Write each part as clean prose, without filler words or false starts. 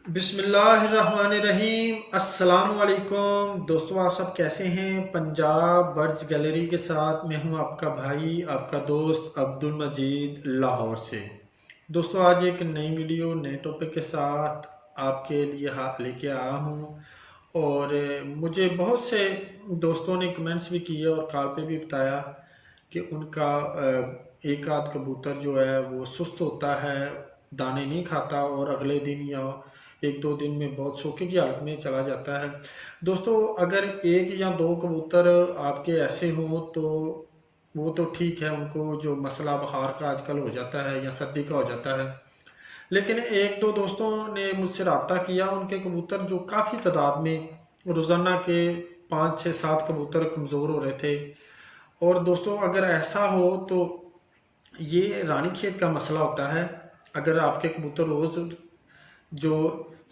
बिस्मिल्लाहिर्रहमानिर्रहीम। अस्सलाम वालेकुम दोस्तों, आप सब कैसे हैं। पंजाब बर्ड्स गैलरी के साथ मैं हूं आपका भाई, आपका दोस्त अब्दुल मजीद लाहौर से। दोस्तों, आज एक नई वीडियो नए टॉपिक के साथ आपके लिए लेके आया हूं। और मुझे बहुत से दोस्तों ने कमेंट्स भी किए और कॉल पे भी बताया कि उनका एक आध कबूतर जो है वो सुस्त होता है, दाने नहीं खाता और अगले दिन या एक दो दिन में बहुत सोखे की हालत में चला जाता है। दोस्तों, अगर एक या दो कबूतर आपके ऐसे हों तो वो तो ठीक है, उनको जो मसला बुखार का आजकल हो जाता है या सर्दी का हो जाता है। लेकिन एक दो दोस्तों ने मुझसे रब्ता किया, उनके कबूतर जो काफ़ी तादाद में रोज़ाना के 5 6 7 कबूतर कमज़ोर हो रहे थे। और दोस्तों, अगर ऐसा हो तो ये रानी खेत का मसला होता है। अगर आपके कबूतर रोज़ जो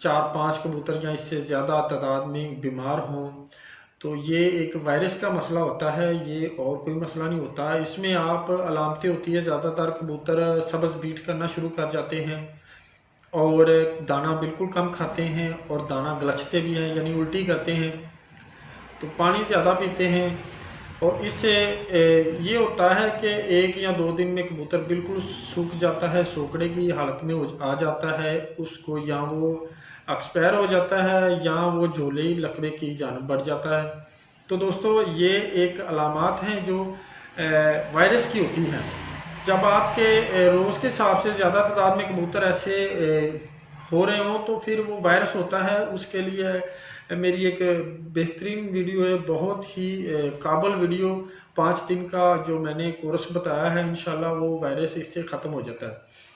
4 5 कबूतर या इससे ज़्यादा तादाद में बीमार हों तो ये एक वायरस का मसला होता है, ये और कोई मसला नहीं होता। इसमें आप अलामतें होती है, ज़्यादातर कबूतर सब्ज़ बीट करना शुरू कर जाते हैं और दाना बिल्कुल कम खाते हैं और दाना गलचते भी हैं, यानी उल्टी करते हैं, तो पानी ज़्यादा पीते हैं। और इससे ये होता है कि एक या दो दिन में कबूतर बिल्कुल सूख जाता है, सोकड़े की हालत में आ जाता है उसको, या वो एक्सपायर हो जाता है या वो झोले लकवे की जानब बढ़ जाता है। तो दोस्तों, ये एक अलामात हैं जो वायरस की होती हैं। जब आपके रोज़ के हिसाब से ज़्यादा तादाद में कबूतर ऐसे हो रहे हों तो फिर वो वायरस होता है। उसके लिए मेरी एक बेहतरीन वीडियो है, बहुत ही काबिल वीडियो, 5 दिन का जो मैंने कोर्स बताया है। इंशाल्लाह वो वायरस इससे ख़त्म हो जाता है।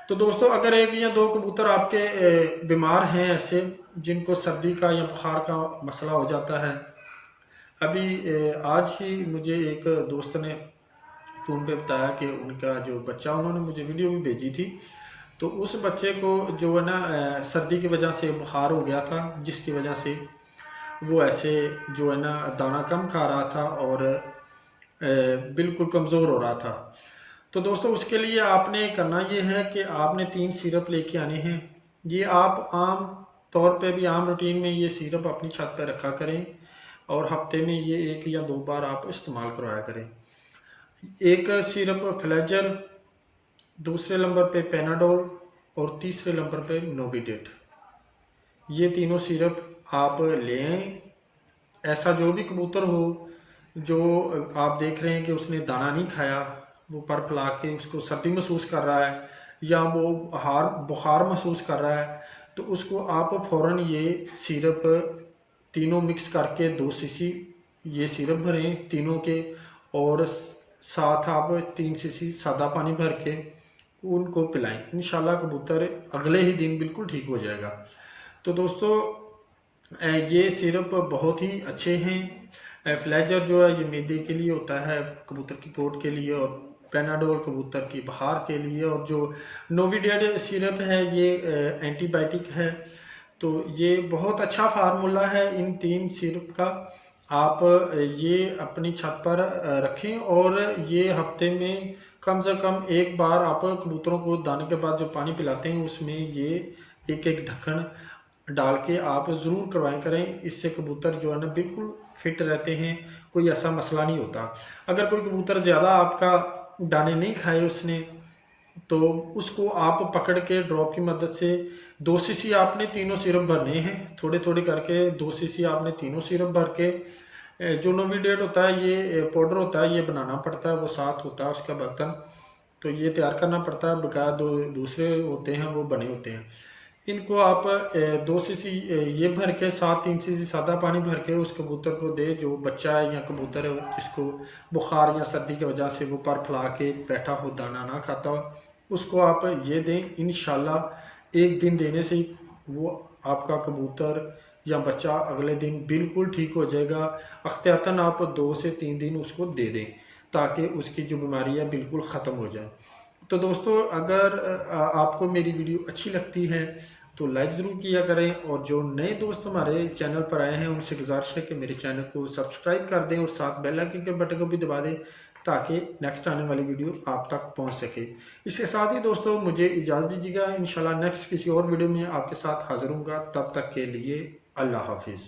तो दोस्तों, अगर एक या दो कबूतर आपके बीमार हैं ऐसे, जिनको सर्दी का या बुखार का मसला हो जाता है। अभी आज ही मुझे एक दोस्त ने फ़ोन पे बताया कि उनका जो बच्चा, उन्होंने मुझे वीडियो भी भेजी थी, तो उस बच्चे को जो है ना सर्दी की वजह से बुखार हो गया था, जिसकी वजह से वो ऐसे जो है ना दाना कम खा रहा था और बिल्कुल कमज़ोर हो रहा था। तो दोस्तों, उसके लिए आपने करना ये है कि आपने 3 सिरप लेके आने हैं। ये आप आम तौर पे भी आम रूटीन में ये सिरप अपनी छत पर रखा करें और हफ्ते में ये 1 या 2 बार आप इस्तेमाल करवाया करें। एक सिरप फ्लेजर, दूसरे नंबर पे पेनाडोल और तीसरे नंबर पे नोविडेट। ये तीनों सिरप आप ले आएँ। ऐसा जो भी कबूतर हो जो आप देख रहे हैं कि उसने दाना नहीं खाया, वो पर फैला के उसको सर्दी महसूस कर रहा है या वो बुखार महसूस कर रहा है, तो उसको आप फ़ौरन ये सिरप तीनों मिक्स करके 2 सीसी ये सिरप भरें तीनों के, और साथ आप 3 सीसी सादा पानी भर के उनको पिलाएं। इंशाल्लाह कबूतर अगले ही दिन बिल्कुल ठीक हो जाएगा। तो दोस्तों, ये सिरप बहुत ही अच्छे हैं। फ्लेजर जो है ये मैदे के लिए होता है, कबूतर की पोट के लिए, और पेनाडोल कबूतर की बुखार के लिए, और जो नोविडेट सिरप है ये एंटीबायोटिक है। तो ये बहुत अच्छा फार्मूला है इन 3 सिरप का। आप ये अपनी छत पर रखें और ये हफ्ते में कम से कम 1 बार आप कबूतरों को दाने के बाद जो पानी पिलाते हैं उसमें ये एक एक ढक्कन डाल के आप ज़रूर करवाएं करें। इससे कबूतर जो है ना बिल्कुल फिट रहते हैं, कोई ऐसा मसला नहीं होता। अगर कोई कबूतर ज़्यादा आपका दाने नहीं खाए उसने, तो उसको आप पकड़ के ड्रॉप की मदद से 2 सीसी आपने तीनों सिरप भरने हैं, थोड़े थोड़े करके 2 सीसी आपने तीनों सिरप भर के, जो नोविडेट होता है ये पाउडर होता है, ये बनाना पड़ता है, वो साथ होता है उसका बर्तन, तो ये तैयार करना पड़ता है। बकाया दूसरे होते हैं वो बने होते हैं। इनको आप 2 सीसी ये भर के, साथ 3 सीसी सादा पानी भर के उस कबूतर को दे, जो बच्चा है या कबूतर है जिसको बुखार या सर्दी की वजह से वो पर फैला के बैठा हो, दाना ना खाता हो, उसको आप ये दें। इंशाल्लाह 1 दिन देने से ही वो आपका कबूतर या बच्चा अगले दिन बिल्कुल ठीक हो जाएगा। अख्तियातन आप 2 से 3 दिन उसको दे दें ताकि उसकी जो बीमारी है बिल्कुल ख़त्म हो जाए। तो दोस्तों, अगर आपको मेरी वीडियो अच्छी लगती है तो लाइक ज़रूर किया करें, और जो नए दोस्त हमारे चैनल पर आए हैं उनसे गुजारिश है कि मेरे चैनल को सब्सक्राइब कर दें और साथ बेल आइकन के बटन को भी दबा दें ताकि नेक्स्ट आने वाली वीडियो आप तक पहुंच सके। इसके साथ ही दोस्तों मुझे इजाज़त दीजिएगा, इंशाल्लाह नेक्स्ट किसी और वीडियो में आपके साथ हाजिर हूँगा। तब तक के लिए अल्लाह हाफिज़।